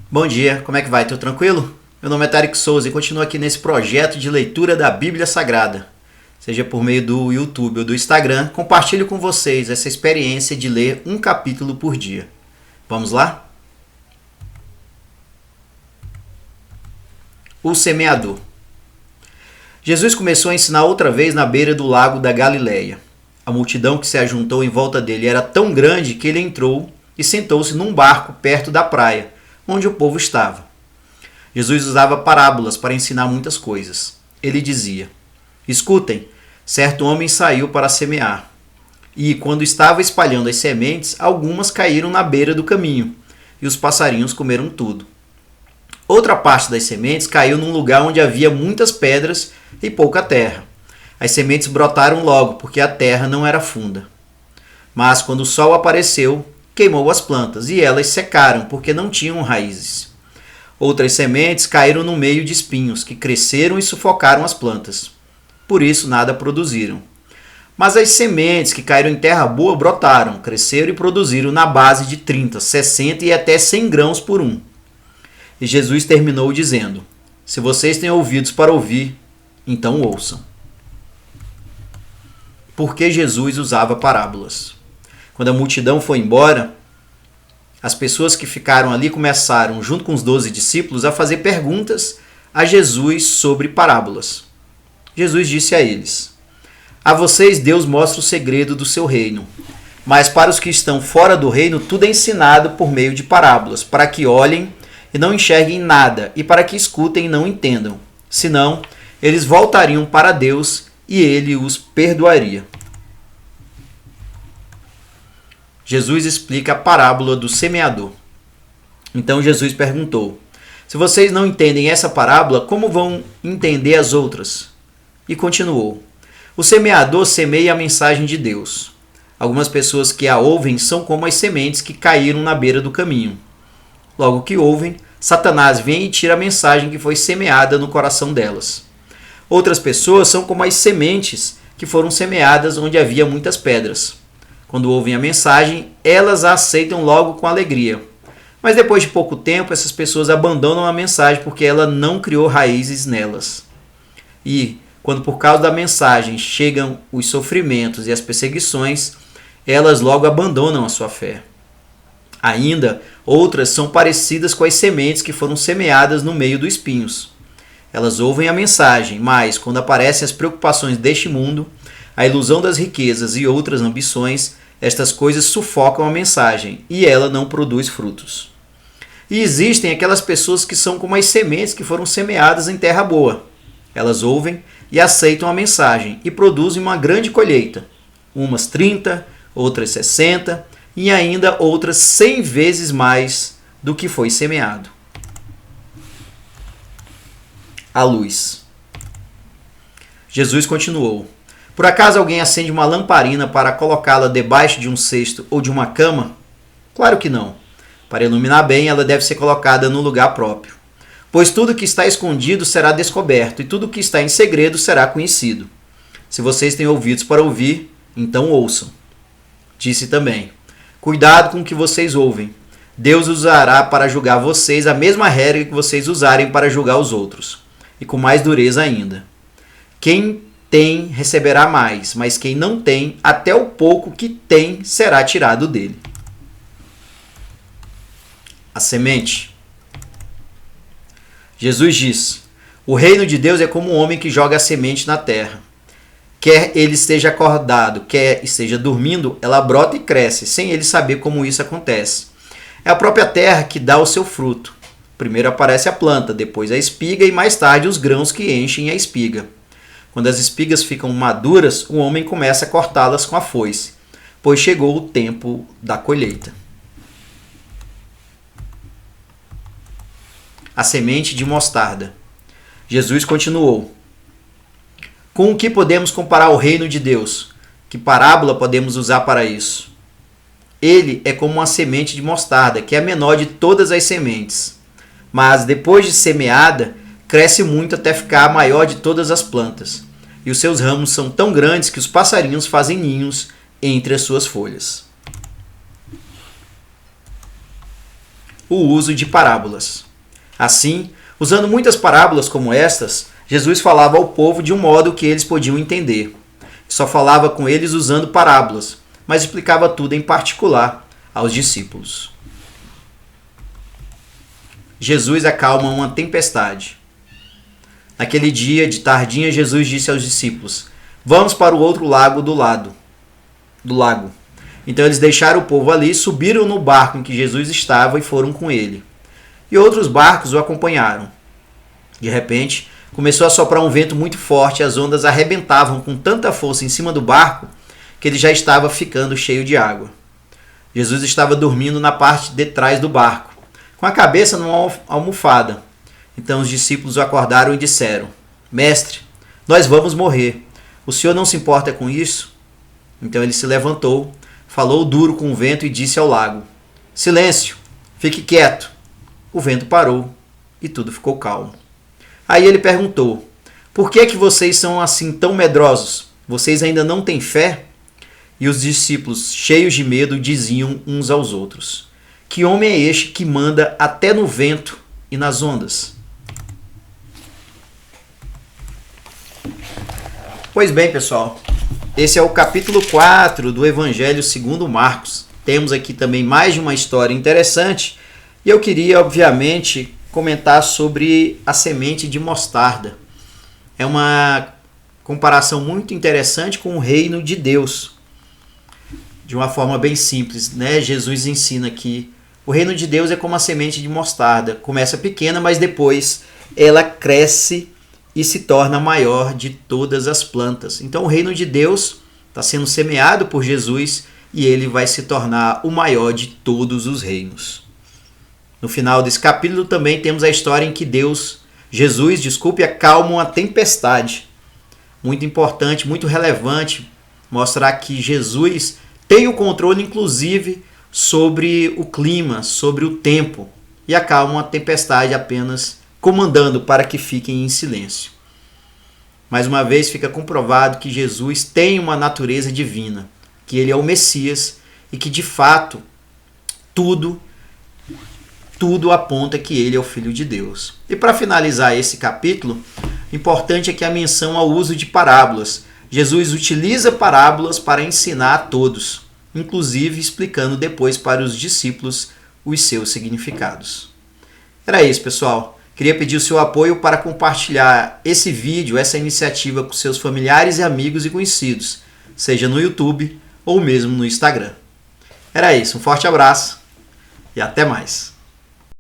Bom dia, como é que vai? Tudo tranquilo? Meu nome é Tarek Souza e continuo aqui nesse projeto de leitura da Bíblia Sagrada. Seja por meio do YouTube ou do Instagram, compartilho com vocês essa experiência de ler um capítulo por dia. Vamos lá? O semeador. Jesus começou a ensinar outra vez na beira do lago da Galileia. A multidão que se ajuntou em volta dele era tão grande que ele entrou e sentou-se num barco perto da praia, onde o povo estava. Jesus usava parábolas para ensinar muitas coisas. Ele dizia: Escutem, certo homem saiu para semear. E, quando estava espalhando as sementes, algumas caíram na beira do caminho, e os passarinhos comeram tudo. Outra parte das sementes caiu num lugar onde havia muitas pedras e pouca terra. As sementes brotaram logo, porque a terra não era funda. Mas, quando o sol apareceu, queimou as plantas, e elas secaram, porque não tinham raízes. Outras sementes caíram no meio de espinhos, que cresceram e sufocaram as plantas. Por isso nada produziram. Mas as sementes que caíram em terra boa brotaram, cresceram e produziram na base de 30, 60 e até 100 grãos por um. E Jesus terminou dizendo: Se vocês têm ouvidos para ouvir, então ouçam. Por que Jesus usava parábolas? Quando a multidão foi embora, as pessoas que ficaram ali começaram, junto com os 12 discípulos, a fazer perguntas a Jesus sobre parábolas. Jesus disse a eles: A vocês Deus mostra o segredo do seu reino, mas para os que estão fora do reino tudo é ensinado por meio de parábolas, para que olhem e não enxerguem nada, e para que escutem e não entendam. Senão, eles voltariam para Deus e ele os perdoaria. Jesus explica a parábola do semeador. Então Jesus perguntou: Se vocês não entendem essa parábola, como vão entender as outras? E continuou: O semeador semeia a mensagem de Deus. Algumas pessoas que a ouvem são como as sementes que caíram na beira do caminho. Logo que ouvem, Satanás vem e tira a mensagem que foi semeada no coração delas. Outras pessoas são como as sementes que foram semeadas onde havia muitas pedras. Quando ouvem a mensagem, elas a aceitam logo com alegria. Mas depois de pouco tempo, essas pessoas abandonam a mensagem porque ela não criou raízes nelas. E, quando por causa da mensagem chegam os sofrimentos e as perseguições, elas logo abandonam a sua fé. Ainda, outras são parecidas com as sementes que foram semeadas no meio dos espinhos. Elas ouvem a mensagem, mas, quando aparecem as preocupações deste mundo, a ilusão das riquezas e outras ambições, estas coisas sufocam a mensagem e ela não produz frutos. E existem aquelas pessoas que são como as sementes que foram semeadas em terra boa. Elas ouvem e aceitam a mensagem e produzem uma grande colheita. Umas 30, outras 60 e ainda outras 100 vezes mais do que foi semeado. A luz. Jesus continuou: Por acaso alguém acende uma lamparina para colocá-la debaixo de um cesto ou de uma cama? Claro que não. Para iluminar bem, ela deve ser colocada no lugar próprio. Pois tudo que está escondido será descoberto, e tudo que está em segredo será conhecido. Se vocês têm ouvidos para ouvir, então ouçam. Disse também: Cuidado com o que vocês ouvem. Deus usará para julgar vocês a mesma regra que vocês usarem para julgar os outros, e com mais dureza ainda. Quem tem receberá mais, mas quem não tem, até o pouco que tem será tirado dele. A semente. Jesus diz: O reino de Deus é como um homem que joga a semente na terra. Quer ele esteja acordado, quer esteja dormindo, ela brota e cresce, sem ele saber como isso acontece. É a própria terra que dá o seu fruto. Primeiro aparece a planta, depois a espiga e mais tarde os grãos que enchem a espiga. Quando as espigas ficam maduras, o homem começa a cortá-las com a foice, pois chegou o tempo da colheita. A semente de mostarda. Jesus continuou: Com o que podemos comparar o reino de Deus? Que parábola podemos usar para isso? Ele é como uma semente de mostarda, que é a menor de todas as sementes. Mas, depois de semeada, cresce muito até ficar a maior de todas as plantas. E os seus ramos são tão grandes que os passarinhos fazem ninhos entre as suas folhas. o uso de parábolas. Assim, usando muitas parábolas como estas, Jesus falava ao povo de um modo que eles podiam entender. Só falava com eles usando parábolas, mas explicava tudo em particular aos discípulos. Jesus acalma uma tempestade. Naquele dia, de tardinha, Jesus disse aos discípulos: "Vamos para o outro lago do lago." Então eles deixaram o povo ali, subiram no barco em que Jesus estava e foram com ele. E outros barcos o acompanharam. De repente, começou a soprar um vento muito forte e as ondas arrebentavam com tanta força em cima do barco que ele já estava ficando cheio de água. Jesus estava dormindo na parte de trás do barco, com a cabeça numa almofada. Então os discípulos o acordaram e disseram: "Mestre, nós vamos morrer. O senhor não se importa com isso?" Então ele se levantou, falou duro com o vento e disse ao lago: "Silêncio, fique quieto." O vento parou e tudo ficou calmo. Aí ele perguntou: "Por que é que vocês são assim tão medrosos? Vocês ainda não têm fé?" E os discípulos, cheios de medo, diziam uns aos outros: "Que homem é este que manda até no vento e nas ondas?" Pois bem, pessoal, esse é o capítulo 4 do Evangelho segundo Marcos. Temos aqui também mais de uma história interessante e eu queria, obviamente, comentar sobre a semente de mostarda. É uma comparação muito interessante com o reino de Deus. De uma forma bem simples, né? Jesus ensina que o reino de Deus é como a semente de mostarda. Começa pequena, mas depois ela cresce e se torna a maior de todas as plantas. Então o reino de Deus está sendo semeado por Jesus e ele vai se tornar o maior de todos os reinos. No final desse capítulo também temos a história em que Jesus, acalma uma tempestade. Muito importante, muito relevante, mostrar que Jesus tem o controle, inclusive, sobre o clima, sobre o tempo, e acalma uma tempestade apenas comandando para que fiquem em silêncio. Mais uma vez fica comprovado que Jesus tem uma natureza divina, que ele é o Messias e que de fato tudo aponta que ele é o Filho de Deus. E para finalizar esse capítulo, importante é que a menção ao uso de parábolas. Jesus utiliza parábolas para ensinar a todos, inclusive explicando depois para os discípulos os seus significados. Era isso, pessoal. Queria pedir o seu apoio para compartilhar esse vídeo, essa iniciativa com seus familiares e amigos e conhecidos, seja no YouTube ou mesmo no Instagram. Era isso, um forte abraço e até mais.